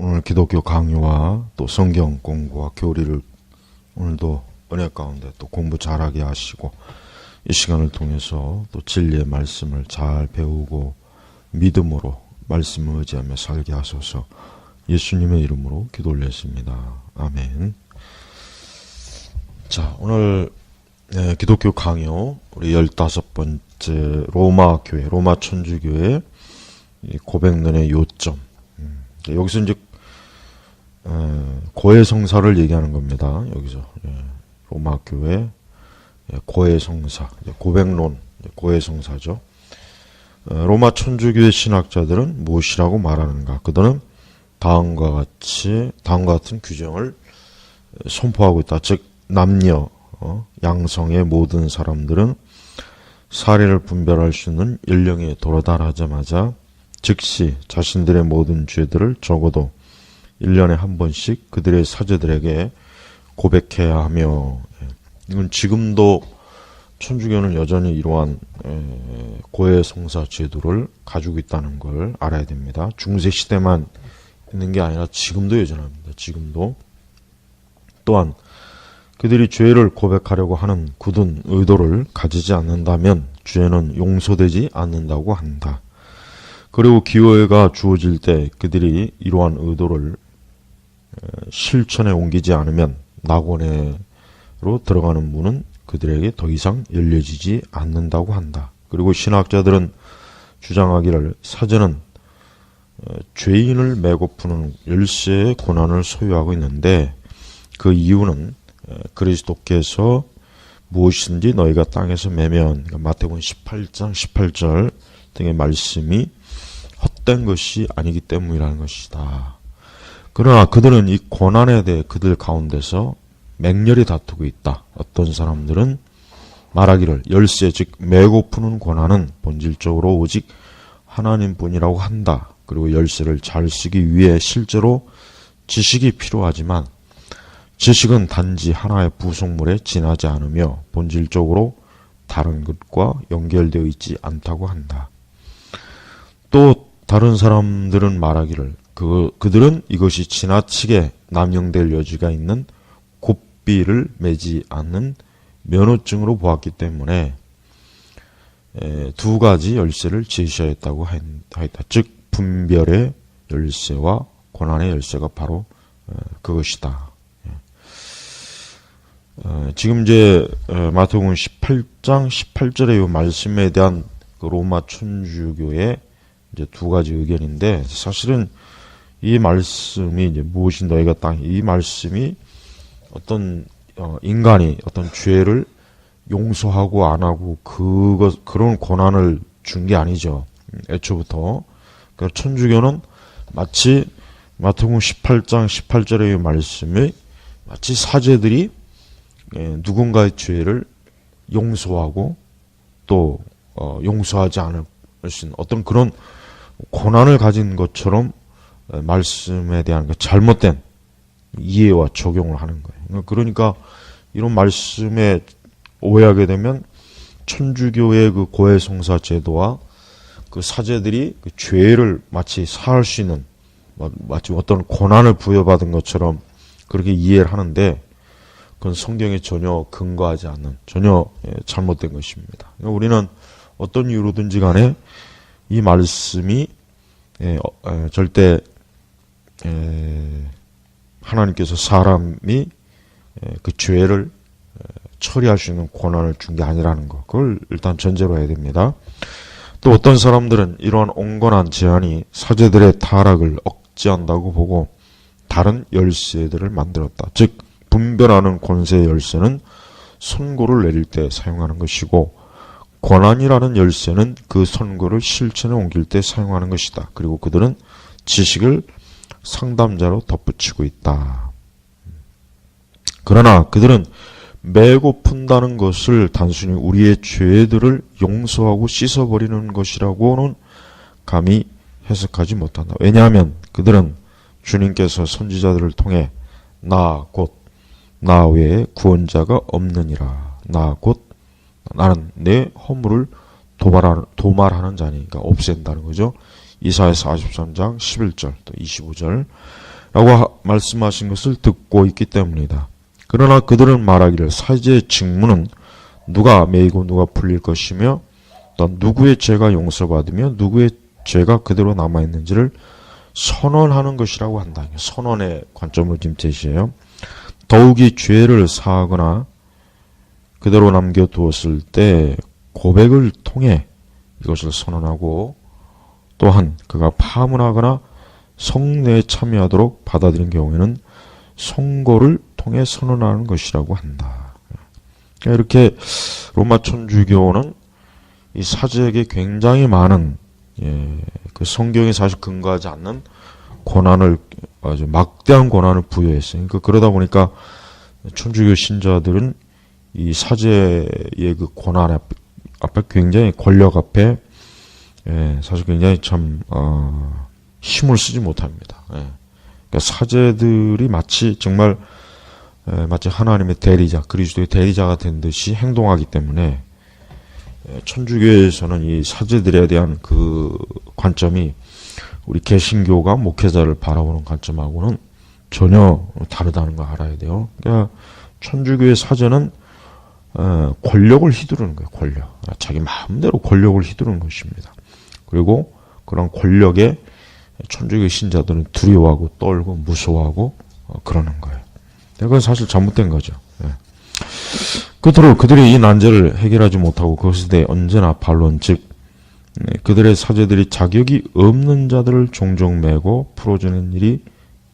오늘 기독교 강요와 또 성경 공부와 교리를 오늘도 은혜 가운데 또 공부 잘하게 하시고 이 시간을 통해서 또 진리의 말씀을 잘 배우고 믿음으로 말씀을 의지하며 살게 하소서. 예수님의 이름으로 기도 올렸습니다. 아멘. 자, 오늘 기독교 강요 우리 15번째 로마 교회, 로마 천주교회 고백론의 요점. 여기서 이제 고해성사를 얘기하는 겁니다. 여기서 로마 교회 고해성사, 고백론 고해성사죠. 로마 천주교의 신학자들은 무엇이라고 말하는가? 그들은 다음과 같은 규정을 선포하고 있다. 즉 남녀 양성의 모든 사람들은 사례를 분별할 수 있는 연령에 도달하자마자 즉시 자신들의 모든 죄들을 적어도 1년에 한 번씩 그들의 사제들에게 고백해야 하며, 이건 지금도 천주교는 여전히 이러한 고해성사 제도를 가지고 있다는 걸 알아야 됩니다. 중세 시대만 있는 게 아니라 지금도 여전합니다. 지금도. 또한 그들이 죄를 고백하려고 하는 굳은 의도를 가지지 않는다면 죄는 용서되지 않는다고 한다. 그리고 기회가 주어질 때 그들이 이러한 의도를 실천에 옮기지 않으면 낙원으로 들어가는 문은 그들에게 더 이상 열려지지 않는다고 한다. 그리고 신학자들은 주장하기를 사제는 죄인을 매고 푸는 열쇠의 권한을 소유하고 있는데 그 이유는 그리스도께서 무엇이든지 너희가 땅에서 매면, 그러니까 마태복음 18장 18절 등의 말씀이 헛된 것이 아니기 때문이라는 것이다. 그러나 그들은 이 권한에 대해 그들 가운데서 맹렬히 다투고 있다. 어떤 사람들은 말하기를 열쇠 즉 매고 푸는 권한은 본질적으로 오직 하나님뿐이라고 한다. 그리고 열쇠를 잘 쓰기 위해 실제로 지식이 필요하지만 지식은 단지 하나의 부속물에 지나지 않으며 본질적으로 다른 것과 연결되어 있지 않다고 한다. 또 다른 사람들은 말하기를 그들은 이것이 지나치게 남용될 여지가 있는 곱비를 매지 않는 면허증으로 보았기 때문에 두 가지 열쇠를 제시하였다고 하였다. 즉 분별의 열쇠와 권한의 열쇠가 바로 그것이다. 지금 이제 마태복음 18장 18절의 이 말씀에 대한 그 로마 천주교의 이제 두 가지 의견인데, 사실은 이 말씀이 이제 무엇인 너희가 이 말씀이 어떤 인간이 어떤 죄를 용서하고 안 하고 그런 권한을 준 게 아니죠. 애초부터. 그러니까 천주교는 마치 마태복음 18장 18절의 이 말씀이 마치 사제들이 누군가의 죄를 용서하고 또 용서하지 않을 수 있는 어떤 그런 권한을 가진 것처럼 말씀에 대한 잘못된 이해와 적용을 하는 거예요. 그러니까 이런 말씀에 오해하게 되면 천주교의 그 고해성사 제도와 그 사제들이 그 죄를 마치 사할 수 있는 마치 어떤 권한을 부여받은 것처럼 그렇게 이해를 하는데, 그건 성경에 전혀 근거하지 않는 전혀 잘못된 것입니다. 그러니까 우리는 어떤 이유로든지 간에 이 말씀이 절대 하나님께서 사람이 그 죄를 처리할 수 있는 권한을 준 게 아니라는 것, 그걸 일단 전제로 해야 됩니다. 또 어떤 사람들은 이러한 온건한 제한이 사제들의 타락을 억제한다고 보고 다른 열쇠들을 만들었다. 즉 분별하는 권세의 열쇠는 선고를 내릴 때 사용하는 것이고 권한이라는 열쇠는 그 선고를 실천에 옮길 때 사용하는 것이다. 그리고 그들은 지식을 상담자로 덧붙이고 있다. 그러나 그들은 매고 푼다는 것을 단순히 우리의 죄들을 용서하고 씻어버리는 것이라고는 감히 해석하지 못한다. 왜냐하면 그들은 주님께서 선지자들을 통해 나 외에 구원자가 없느니라. 나는 내 허물을 도말하는 자니까 없앤다는 거죠. 이사야 43장 11절 또 25절 말씀하신 것을 듣고 있기 때문이다. 그러나 그들은 말하기를 사제의 직무는 누가 매이고 누가 풀릴 것이며 또 누구의 죄가 용서받으며 누구의 죄가 그대로 남아있는지를 선언하는 것이라고 한다. 선언의 관점을 지금 제시해요. 더욱이 죄를 사하거나 그대로 남겨두었을 때 고백을 통해 이것을 선언하고 또한 그가 파문하거나 성례에 참여하도록 받아들인 경우에는 선고를 통해 선언하는 것이라고 한다. 이렇게 로마 천주교는 이 사제에게 굉장히 많은 그 성경에 사실 근거하지 않는 권한을 아주 막대한 권한을 부여했어요. 그러다 보니까 천주교 신자들은 이 사제의 그 권한 앞에 굉장히 권력 앞에 사실 굉장히 참 힘을 쓰지 못합니다. 그러니까 사제들이 마치 정말 마치 하나님의 대리자, 그리스도의 대리자가 된 듯이 행동하기 때문에 천주교에서는 이 사제들에 대한 그 관점이 우리 개신교가 목회자를 바라보는 관점하고는 전혀 다르다는 걸 알아야 돼요. 그러니까 천주교의 사제는 권력을 휘두르는 거예요. 권력. 자기 마음대로 권력을 휘두르는 것입니다. 그리고 그런 권력에 천주교 신자들은 두려워하고 떨고 무서워하고 그러는 거예요. 그건 사실 잘못된 거죠. 끝으로 그들이 이 난제를 해결하지 못하고 그것에 대해 언제나 반론, 즉 그들의 사제들이 자격이 없는 자들을 종종 메고 풀어주는 일이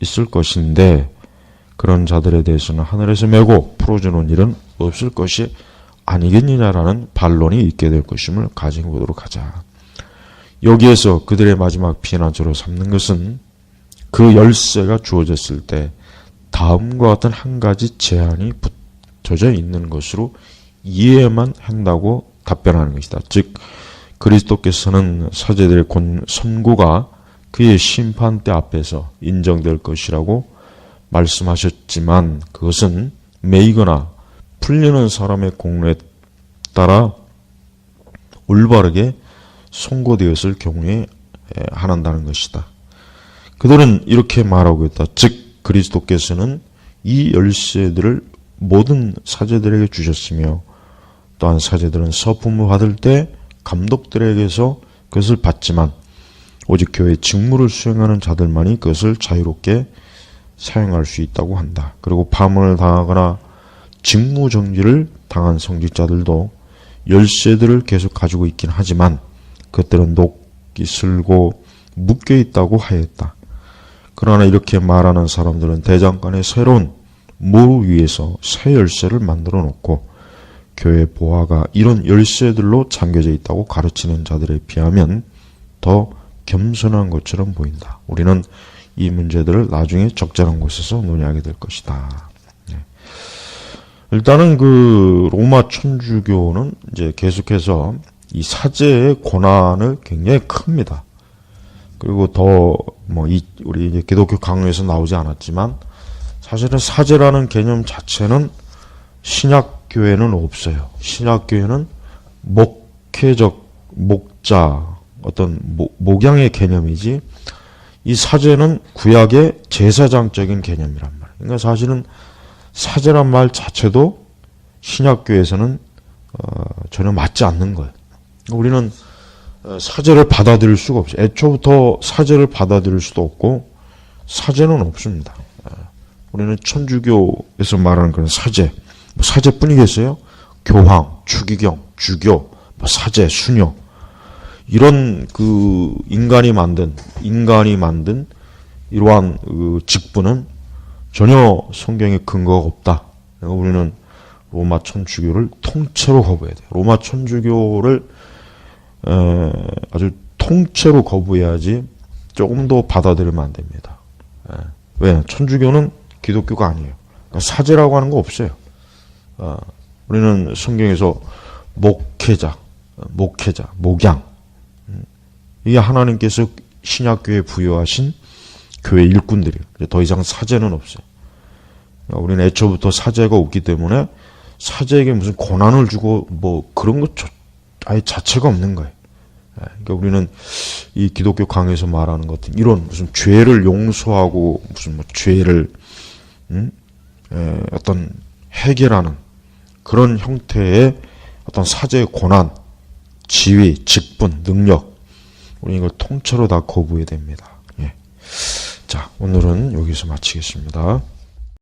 있을 것인데 그런 자들에 대해서는 하늘에서 메고 풀어주는 일은 없을 것이 아니겠느냐라는 반론이 있게 될 것임을 가지고 보도록 하자. 여기에서 그들의 마지막 비난처로 삼는 것은 그 열쇠가 주어졌을 때 다음과 같은 한 가지 제한이 붙여져 있는 것으로 이해만 한다고 답변하는 것이다. 즉 그리스도께서는 사제들의 선고가 그의 심판대 앞에서 인정될 것이라고 말씀하셨지만 그것은 매이거나 풀리는 사람의 공로에 따라 올바르게 선고되었을 경우에 한한다는 것이다. 그들은 이렇게 말하고 있다. 즉 그리스도께서는 이 열쇠들을 모든 사제들에게 주셨으며 또한 사제들은 서품을 받을 때 감독들에게서 그것을 받지만 오직 교회의 직무를 수행하는 자들만이 그것을 자유롭게 사용할 수 있다고 한다. 그리고 파문을 당하거나 직무정지를 당한 성직자들도 열쇠들을 계속 가지고 있긴 하지만 그것들은 녹이 슬고 묶여 있다고 하였다. 그러나 이렇게 말하는 사람들은 대장간의 새로운 무 위에서 새 열쇠를 만들어 놓고 교회 보화가 이런 열쇠들로 잠겨져 있다고 가르치는 자들에 비하면 더 겸손한 것처럼 보인다. 우리는 이 문제들을 나중에 적절한 곳에서 논의하게 될 것이다. 일단은 그 로마 천주교는 이제 계속해서 이 사제의 권한을 굉장히 큽니다. 그리고 더 우리 이제 기독교 강요에서 나오지 않았지만 사실은 사제라는 개념 자체는 신약 교회는 없어요. 신약 교회는 목회적 목자 어떤 목양의 개념이지 이 사제는 구약의 제사장적인 개념이란 말이에요. 그러니까 사실은 사제란 말 자체도 신약 교회에서는 전혀 맞지 않는 거예요. 우리는 사제를 받아들일 수가 없어요. 애초부터 사제를 받아들일 수도 없고 사제는 없습니다. 우리는 천주교에서 말하는 그런 사제, 사제뿐이겠어요? 교황, 추기경, 주교, 사제, 수녀 이런 그 인간이 만든 이러한 그 직분은 전혀 성경에 근거가 없다. 우리는 로마 천주교를 통째로 거부해야 돼요. 로마 천주교를 아주 통째로 거부해야지 조금 더 받아들이면 안 됩니다. 왜? 천주교는 기독교가 아니에요. 사제라고 하는 거 없어요. 우리는 성경에서 목회자, 목양 이게 하나님께서 신약교회에 부여하신 교회 일꾼들이에요. 더 이상 사제는 없어요. 우리는 애초부터 사제가 없기 때문에 사제에게 무슨 권한을 주고 그런 것 아예 자체가 없는 거예요. 그러니까 우리는 이 기독교 강에서 말하는 것 같은 이런 무슨 죄를 용서하고 무슨 뭐 죄를 어떤 해결하는 그런 형태의 어떤 사제의 고난, 지위, 직분, 능력, 우리 이걸 통째로 다 거부해야 됩니다. 예. 자, 오늘은 여기서 마치겠습니다.